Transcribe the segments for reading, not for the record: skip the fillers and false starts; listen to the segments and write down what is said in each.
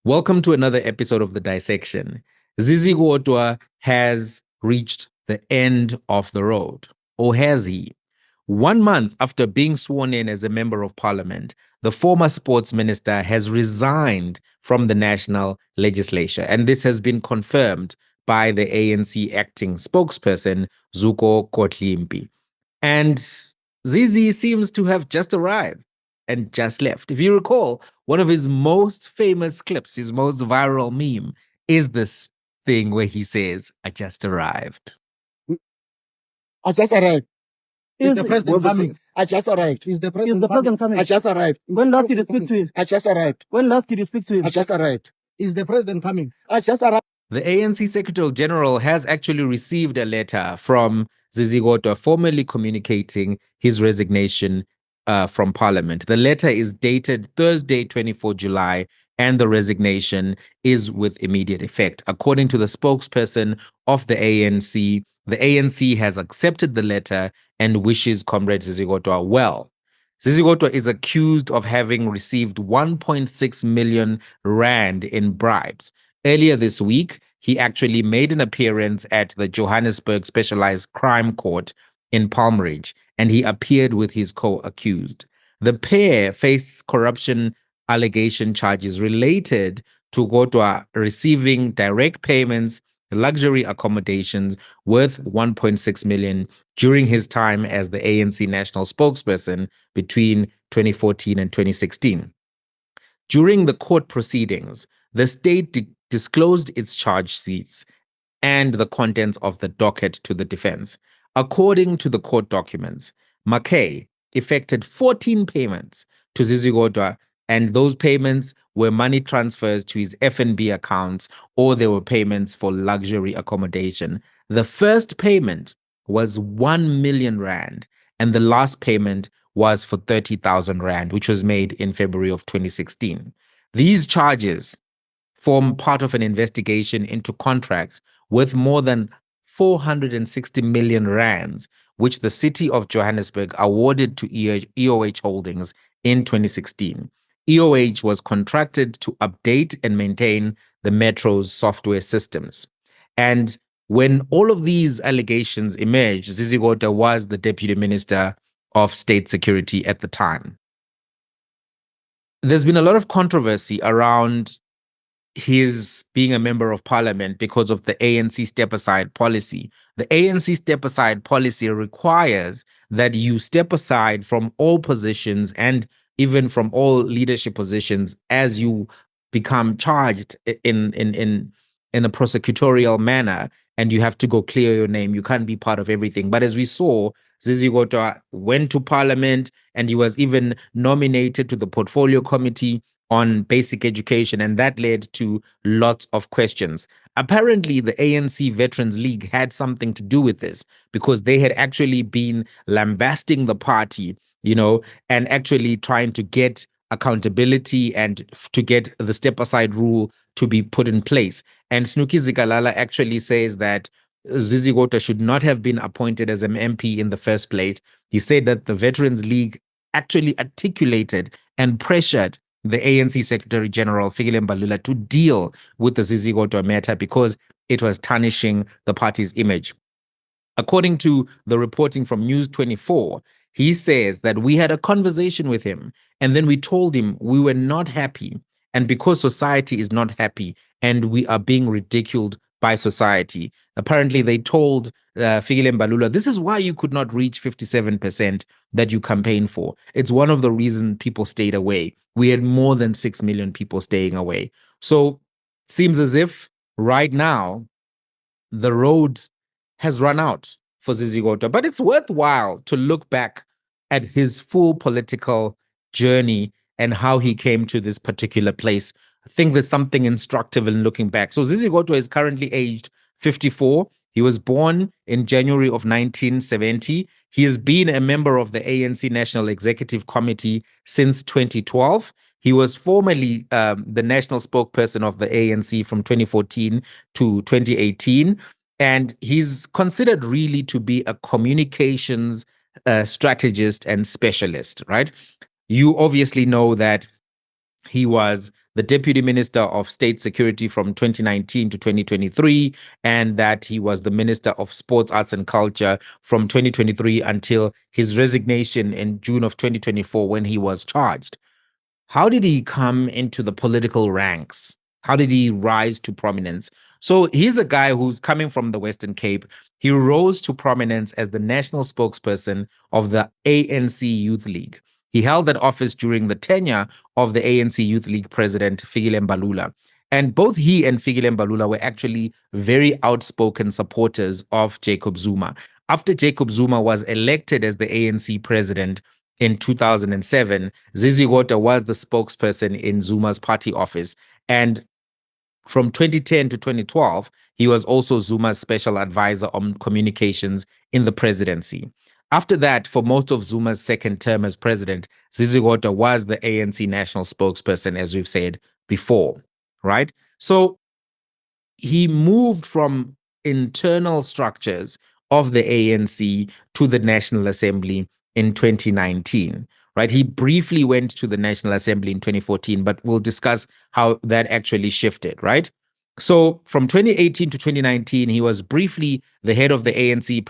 Welcome to another episode of The Dissection. Zizi Kodwa has reached the end of the road, or has he? 1 month after being sworn in as a member of parliament, the former sports minister has resigned from the national legislature, and this has been confirmed by the ANC acting spokesperson, Zondo Commission. And Zizi seems to have just arrived and just left. If you recall, one of his most famous clips, his most viral meme, is this thing where he says, "I just arrived." I just arrived. Is the president coming? I just arrived. Is the president coming? I just arrived. When last did you speak to him? I just arrived. When last did you speak to him? I just arrived. Is the president coming? I just arrived. The ANC Secretary General has actually received a letter from Zizi Kodwa formally communicating his resignation from Parliament. The letter is dated Thursday, 24 July, and the resignation is with immediate effect. According to the spokesperson of the ANC has accepted the letter and wishes Comrade Zizi Kodwa well. Zizi Kodwa is accused of having received 1.6 million rand in bribes. Earlier this week, he actually made an appearance at the Johannesburg Specialized Crime Court in Palm Ridge, and he appeared with his co-accused. The pair faced corruption allegation charges related to Kodwa receiving direct payments, luxury accommodations worth 1.6 million during his time as the ANC national spokesperson between 2014 and 2016. During the court proceedings, the state disclosed its charge sheets and the contents of the docket to the defense. According to the court documents, Mackay effected 14 payments to Zizi Kodwa, and those payments were money transfers to his FNB accounts, or they were payments for luxury accommodation. The first payment was 1 million rand, and the last payment was for 30,000 rand, which was made in February of 2016. These charges form part of an investigation into contracts worth more than 460 million rands, which the city of Johannesburg awarded to EOH Holdings in 2016. EOH was contracted to update and maintain the metro's software systems. And when all of these allegations emerged, Zizi Kodwa was the Deputy Minister of State Security at the time. There's been a lot of controversy around his being a member of parliament because of the ANC step-aside policy. The ANC step-aside policy requires that you step aside from all positions and even from all leadership positions as you become charged in a prosecutorial manner, and you have to go clear your name. You can't be part of everything. But as we saw, Zizi Kodwa went to parliament, and he was even nominated to the portfolio committee on basic education, and that led to lots of questions. Apparently, the ANC Veterans League had something to do with this because they had actually been lambasting the party, and actually trying to get accountability and to get the step-aside rule to be put in place. And Snooki Zikalala actually says that Zizi Kodwa should not have been appointed as an MP in the first place. He said that the Veterans League actually articulated and pressured the ANC Secretary General, Fikile Mbalula, to deal with the Zizi Kodwa matter because it was tarnishing the party's image. According to the reporting from News 24, he says that we had a conversation with him, and then we told him we were not happy, and because society is not happy and we are being ridiculed by society. Apparently, they told Fikile Mbalula, this is why you could not reach 57% that you campaigned for. It's one of the reasons people stayed away. We had more than 6 million people staying away. So it seems as if right now the road has run out for Zizi Kodwa. But it's worthwhile to look back at his full political journey and how he came to this particular place. I think there's something instructive in looking back. So Zizi Kodwa is currently aged 54. He was born in January of 1970. He has been a member of the ANC National Executive Committee since 2012. He was formerly the national spokesperson of the ANC from 2014 to 2018. And he's considered really to be a communications strategist and specialist, right? You obviously know that he was the Deputy Minister of State Security from 2019 to 2023, and that he was the Minister of Sports, Arts and Culture from 2023 until his resignation in June of 2024 when he was charged. How did he come into the political ranks? How did he rise to prominence? So he's a guy who's coming from the Western Cape. He rose to prominence as the national spokesperson of the ANC Youth League. He held that office during the tenure of the ANC Youth League president, Fikile Mbalula. And both he and Fikile Mbalula were actually very outspoken supporters of Jacob Zuma. After Jacob Zuma was elected as the ANC president, in 2007, Zizi Kodwa was the spokesperson in Zuma's party office. And from 2010 to 2012, he was also Zuma's special advisor on communications in the presidency. After that, for most of Zuma's second term as president, Zizi Kodwa was the ANC national spokesperson, as we've said before, right? So he moved from internal structures of the ANC to the National Assembly in 2019, right? He briefly went to the National Assembly in 2014, but we'll discuss how that actually shifted, right? So from 2018 to 2019, he was briefly the head of the ANC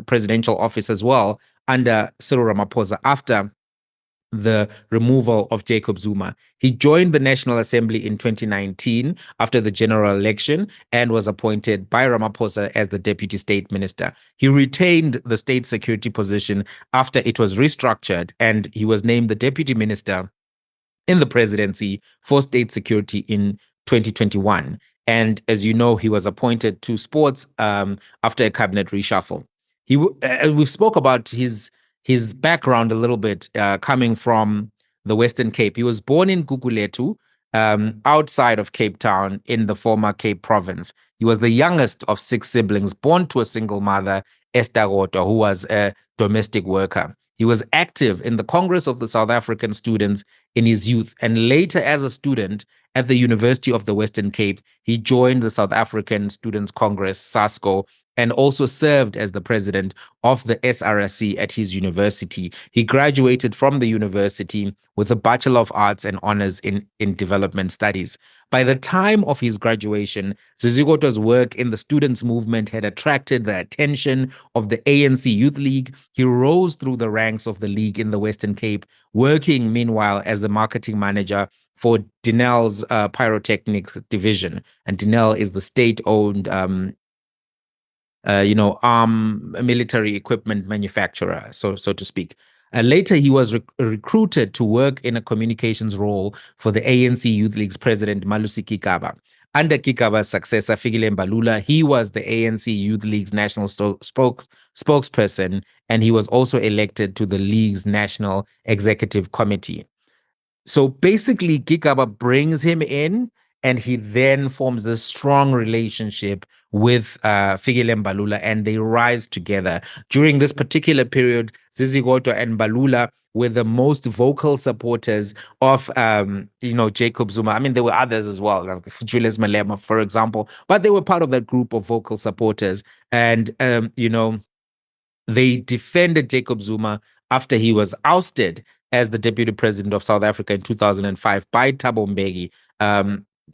presidential office as well under Cyril Ramaphosa after the removal of Jacob Zuma. He joined the National Assembly in 2019 after the general election and was appointed by Ramaphosa as the Deputy State Minister. He retained the state security position after it was restructured, and he was named the Deputy Minister in the presidency for state security in 2021. And as you know, he was appointed to sports after a cabinet reshuffle. We've spoke about his background a little bit, coming from the Western Cape. He was born in Guguletu, outside of Cape Town in the former Cape Province. He was the youngest of 6 siblings, born to a single mother, Esther Kodwa, who was a domestic worker. He was active in the Congress of the South African Students in his youth, and later as a student at the University of the Western Cape, he joined the South African Students Congress, SASCO, and also served as the president of the SRSC at his university. He graduated from the university with a Bachelor of Arts and honors in development studies. By the time of his graduation, Zizi Kodwa's work in the students' movement had attracted the attention of the ANC Youth League. He rose through the ranks of the league in the Western Cape, working meanwhile as the marketing manager for Denel's pyrotechnics division. And Denel is the state-owned military equipment manufacturer, so to speak. Later, he was recruited to work in a communications role for the ANC Youth League's president, Malusi Kigaba. Under Kigaba's successor, Fikile Mbalula, he was the ANC Youth League's national spokesperson, and he was also elected to the league's national executive committee. So basically, Kigaba brings him in, and he then forms this strong relationship with Fikile Mbalula, and they rise together. During this particular period, Zizi Kodwa and Mbalula were the most vocal supporters of, Jacob Zuma. I mean, there were others as well, like Julius Malema, for example, but they were part of that group of vocal supporters. And, they defended Jacob Zuma after he was ousted as the deputy president of South Africa in 2005 by Thabo Mbeki.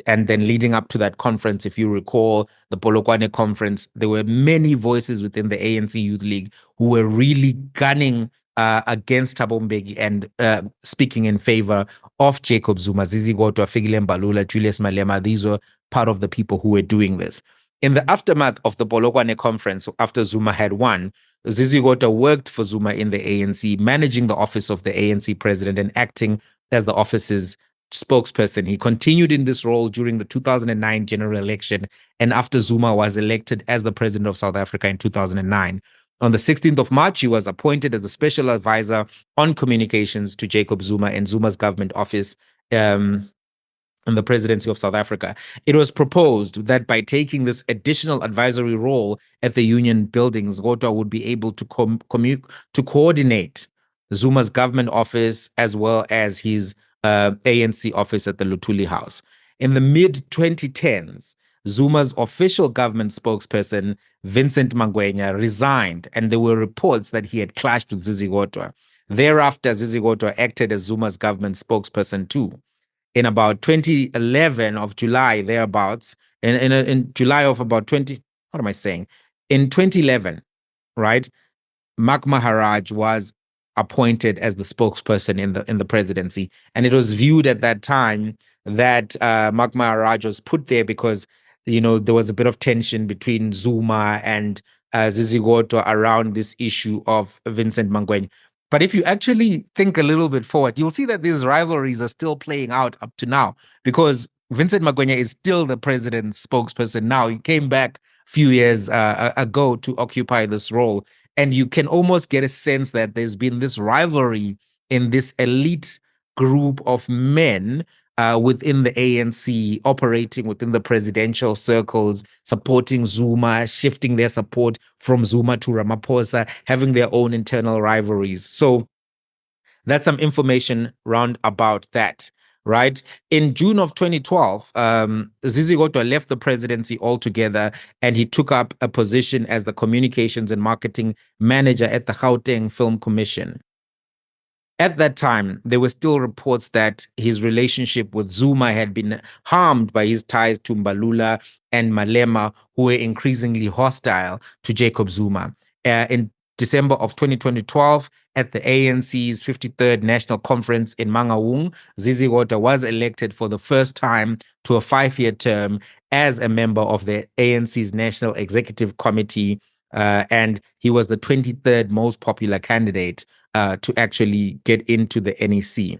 And then leading up to that conference, if you recall, the Polokwane conference, there were many voices within the ANC Youth League who were really gunning against Thabo Mbeki and speaking in favor of Jacob Zuma. Zizi Kodwa, Fikile Mbalula, Julius Malema, these were part of the people who were doing this. In the aftermath of the Polokwane conference, after Zuma had won, Zizi Kodwa worked for Zuma in the ANC, managing the office of the ANC president and acting as the office's spokesperson. He continued in this role during the 2009 general election and after Zuma was elected as the president of South Africa in 2009. On the 16th of March, he was appointed as a special advisor on communications to Jacob Zuma in Zuma's government office in the presidency of South Africa. It was proposed that by taking this additional advisory role at the union buildings, Kodwa would be able to coordinate Zuma's government office as well as his ANC office at the Luthuli House. In the mid-2010s, Zuma's official government spokesperson, Vincent Magwenya, resigned, and there were reports that he had clashed with Zizi Kodwa. Thereafter, Zizi Kodwa acted as Zuma's government spokesperson too. in about 2011 of July, thereabouts, in July of about 20, what am I saying? In 2011, right? Mark Maharaj was appointed as the spokesperson in the presidency, and it was viewed at that time that Mark Maharaj was put there because there was a bit of tension between Zuma and Zizi Kodwa around this issue of Vincent Mangwenya. But if you actually think a little bit forward, you'll see that these rivalries are still playing out up to now because Vincent Mangwenya is still the president's spokesperson now. He came back a few years ago to occupy this role. And you can almost get a sense that there's been this rivalry in this elite group of men within the ANC, operating within the presidential circles, supporting Zuma, shifting their support from Zuma to Ramaphosa, having their own internal rivalries. So that's some information round about that. Right. In June of 2012, Zizi Kodwa left the presidency altogether and he took up a position as the communications and marketing manager at the Gauteng Film Commission. At that time, there were still reports that his relationship with Zuma had been harmed by his ties to Mbalula and Malema, who were increasingly hostile to Jacob Zuma. In December of 2012, at the ANC's 53rd National Conference in Mangaung, Zizi Kodwa was elected for the first time to a 5-year term as a member of the ANC's National Executive Committee, and he was the 23rd most popular candidate to actually get into the NEC.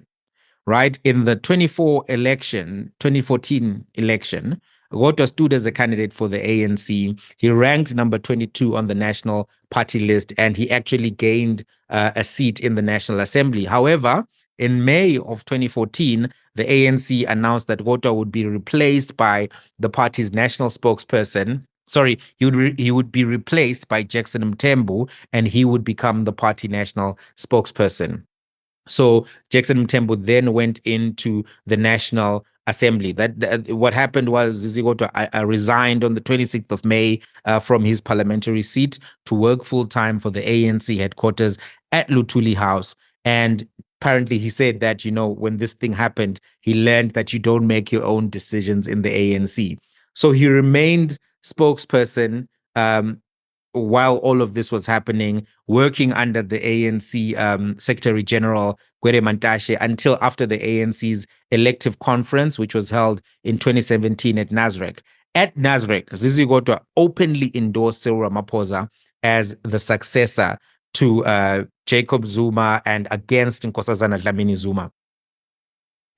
Right? In the 2014 election, Kodwa stood as a candidate for the ANC. He ranked number 22 on the national party list, and he actually gained a seat in the National Assembly. However, in May of 2014, the ANC announced that Kodwa would be replaced by the party's national spokesperson. Sorry, he would be replaced by Jackson Mthembu, and he would become the party national spokesperson. So Jackson Mthembu then went into the National Assembly. What happened was Zizi Kodwa resigned on the 26th of May from his parliamentary seat to work full time for the ANC headquarters at Luthuli House. And apparently he said that, when this thing happened, he learned that you don't make your own decisions in the ANC. So he remained spokesperson while all of this was happening, working under the ANC Secretary General Gwede Mantashe until after the ANC's elective conference, which was held in 2017 at Nasrec. At Nasrec, Zizi Kodwa openly endorsed Cyril Ramaphosa as the successor to Jacob Zuma and against Nkosazana Dlamini Zuma.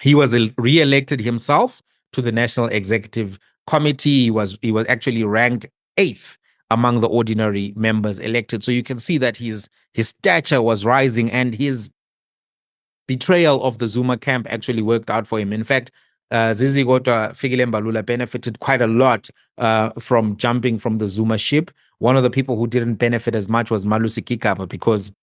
He was re-elected himself to the National Executive Committee. He was actually ranked 8th among the ordinary members elected. So you can see that his stature was rising and his betrayal of the Zuma camp actually worked out for him. In fact, Zizi Kodwa Fikile Mbalula benefited quite a lot from jumping from the Zuma ship. One of the people who didn't benefit as much was Malusi Kikapa because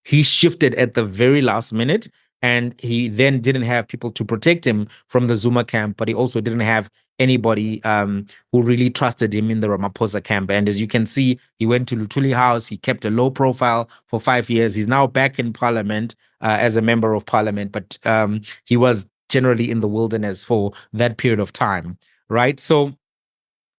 he shifted at the very last minute, and he then didn't have people to protect him from the Zuma camp, but he also didn't have anybody who really trusted him in the Ramaphosa camp. And as you can see, he went to Luthuli House. He kept a low profile for 5 years. He's now back in parliament as a member of parliament, but he was generally in the wilderness for that period of time, right? So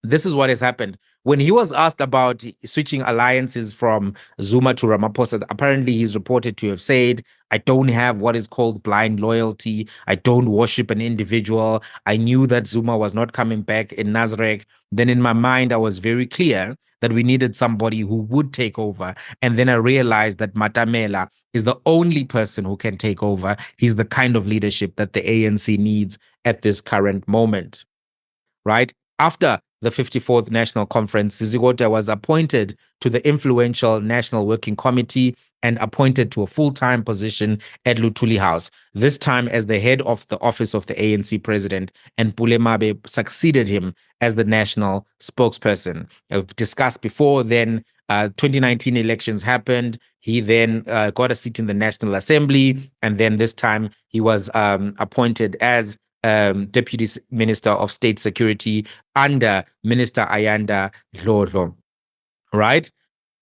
this is what has happened. When he was asked about switching alliances from Zuma to Ramaphosa, apparently he's reported to have said, I don't have what is called blind loyalty. I don't worship an individual. I knew that Zuma was not coming back in Nasrec. Then in my mind, I was very clear that we needed somebody who would take over. And then I realized that Matamela is the only person who can take over. He's the kind of leadership that the ANC needs at this current moment, right? After the 54th National Conference, Zizi Kodwa was appointed to the influential National Working Committee and appointed to a full-time position at Luthuli House, this time as the head of the office of the ANC president, and Pule Mabe succeeded him as the national spokesperson. I've discussed before, then 2019 elections happened. He then got a seat in the National Assembly, and then this time he was appointed as Deputy Minister of State Security under Minister Ayanda Dlodlo, right?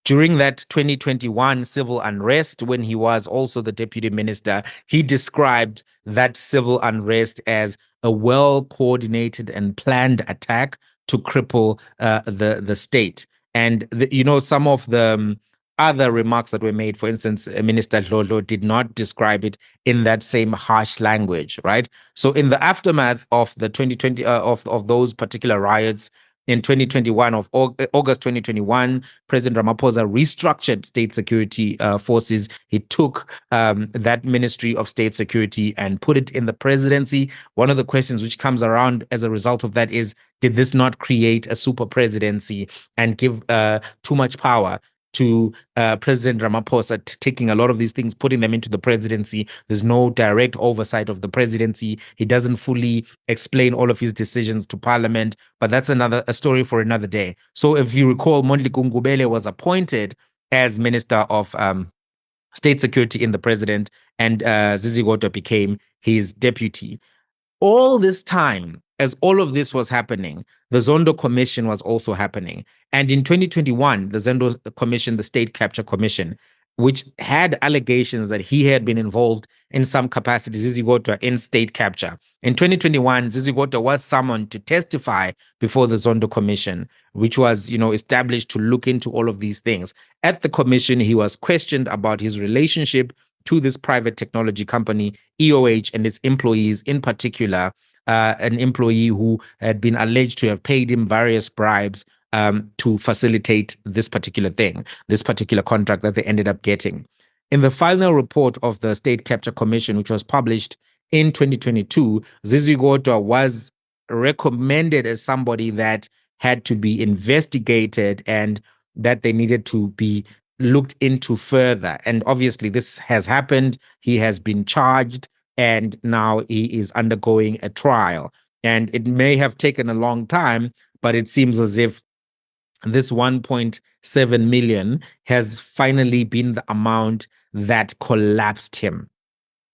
During that 2021 civil unrest, when he was also the deputy minister, he described that civil unrest as a well-coordinated and planned attack to cripple the state. And some of the other remarks that were made, for instance, Minister Dlodlo did not describe it in that same harsh language, right? So in the aftermath of the 2020 of those particular riots, in 2021, of August 2021, President Ramaphosa restructured state security forces. He took that Ministry of State Security and put it in the presidency. One of the questions which comes around as a result of that is, did this not create a super presidency and give too much power to President Ramaphosa, taking a lot of these things, putting them into the presidency? There's no direct oversight of the presidency. He doesn't fully explain all of his decisions to parliament, but that's a story for another day. So if you recall, Mondli Gungubele was appointed as Minister of State Security in the president, and Zizi Kodwa became his deputy. All this time, as all of this was happening, the Zondo Commission was also happening. And in 2021, the Zondo Commission, the State Capture Commission, which had allegations that he had been involved in some capacity, Zizi Kodwa, in state capture. In 2021, Zizi Kodwa was summoned to testify before the Zondo Commission, which was, established to look into all of these things. At the commission, he was questioned about his relationship to this private technology company, EOH, and its employees, in particular, an employee who had been alleged to have paid him various bribes to facilitate this particular thing, this particular contract that they ended up getting. In the final report of the State Capture Commission, which was published in 2022, Zizi Kodwa was recommended as somebody that had to be investigated and that they needed to be looked into further. And obviously this has happened. He has been charged and now he is undergoing a trial. And it may have taken a long time, but it seems as if this 1.7 million has finally been the amount that collapsed him,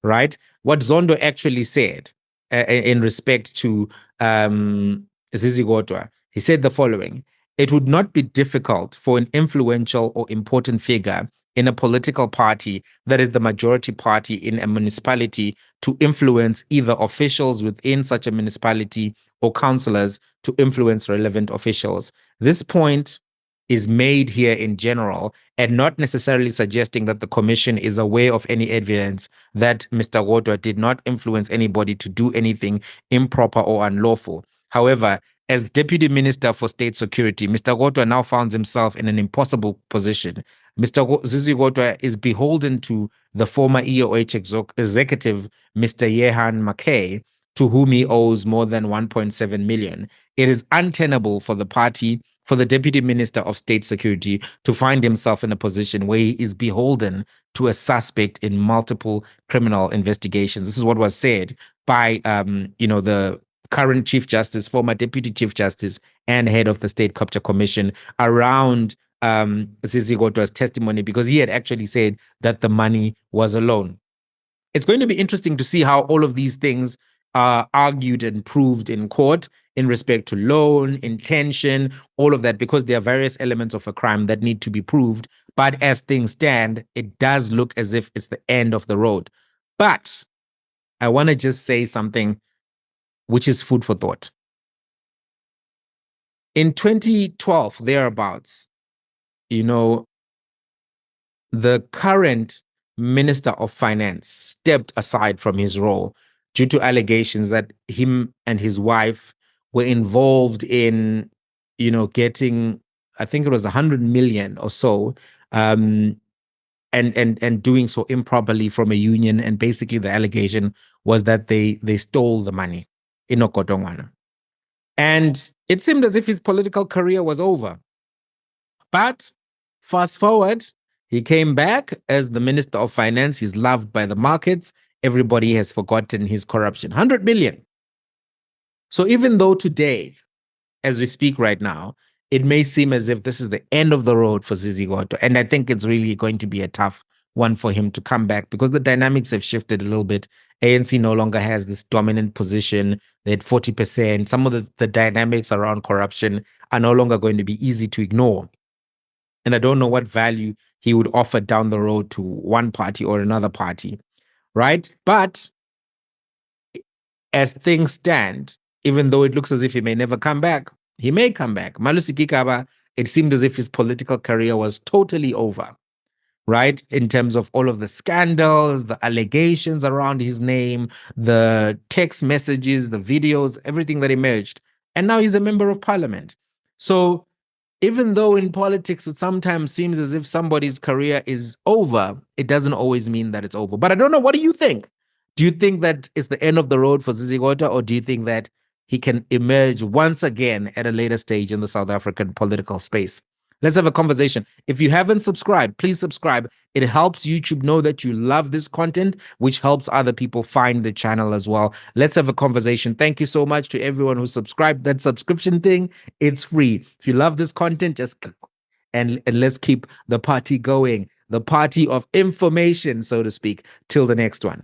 right? What Zondo actually said in respect to Zizi Kodwa, he said the following: it would not be difficult for an influential or important figure in a political party that is the majority party in a municipality to influence either officials within such a municipality or councillors to influence relevant officials. This point is made here in general and not necessarily suggesting that the commission is aware of any evidence that Mr. Kodwa did not influence anybody to do anything improper or unlawful. However, as Deputy Minister for State Security, Mr. Kodwa now finds himself in an impossible position. Mr. Zizi Kodwa is beholden to the former EOH executive, Mr. Jehan Mackay, to whom he owes more than 1.7 million. It is untenable for the party, for the Deputy Minister of State Security to find himself in a position where he is beholden to a suspect in multiple criminal investigations. This is what was said by, the current Chief Justice, former Deputy Chief Justice, and head of the State Capture Commission around Zizi Kodwa's testimony, because he had actually said that the money was a loan. It's going to be interesting to see how all of these things are argued and proved in court in respect to loan, intention, all of that, because there are various elements of a crime that need to be proved. But as things stand, it does look as if it's the end of the road. But I want to just say something which is food for thought. In 2012, thereabouts, the current Minister of Finance stepped aside from his role due to allegations that him and his wife were involved in, getting, I think it was 100 million or so, and doing so improperly from a union. And basically the allegation was that they stole the money in Okotongwana. And it seemed as if his political career was over. But fast forward, he came back as the Minister of Finance. He's loved by the markets. Everybody has forgotten his corruption. 100 million. So even though today, as we speak right now, it may seem as if this is the end of the road for Zizi Kodwa, and I think it's really going to be a tough one for him to come back because the dynamics have shifted a little bit. ANC no longer has this dominant position. They had 40%. Some of the dynamics around corruption are no longer going to be easy to ignore. And I don't know what value he would offer down the road to one party or another party, right? But as things stand, even though it looks as if he may never come back, he may come back. Malusi Gigaba, it seemed as if his political career was totally over, right? In terms of all of the scandals, the allegations around his name, the text messages, the videos, everything that emerged. And now he's a member of parliament. So even though in politics it sometimes seems as if somebody's career is over, it doesn't always mean that it's over. But I don't know. What do you think? Do you think that it's the end of the road for Zizi Kodwa, or do you think that he can emerge once again at a later stage in the South African political space? Let's have a conversation. If you haven't subscribed, please subscribe. It helps YouTube know that you love this content, which helps other people find the channel as well. Let's have a conversation. Thank you so much to everyone who subscribed. That subscription thing, it's free. If you love this content, just click and let's keep the party going. The party of information, so to speak, till the next one.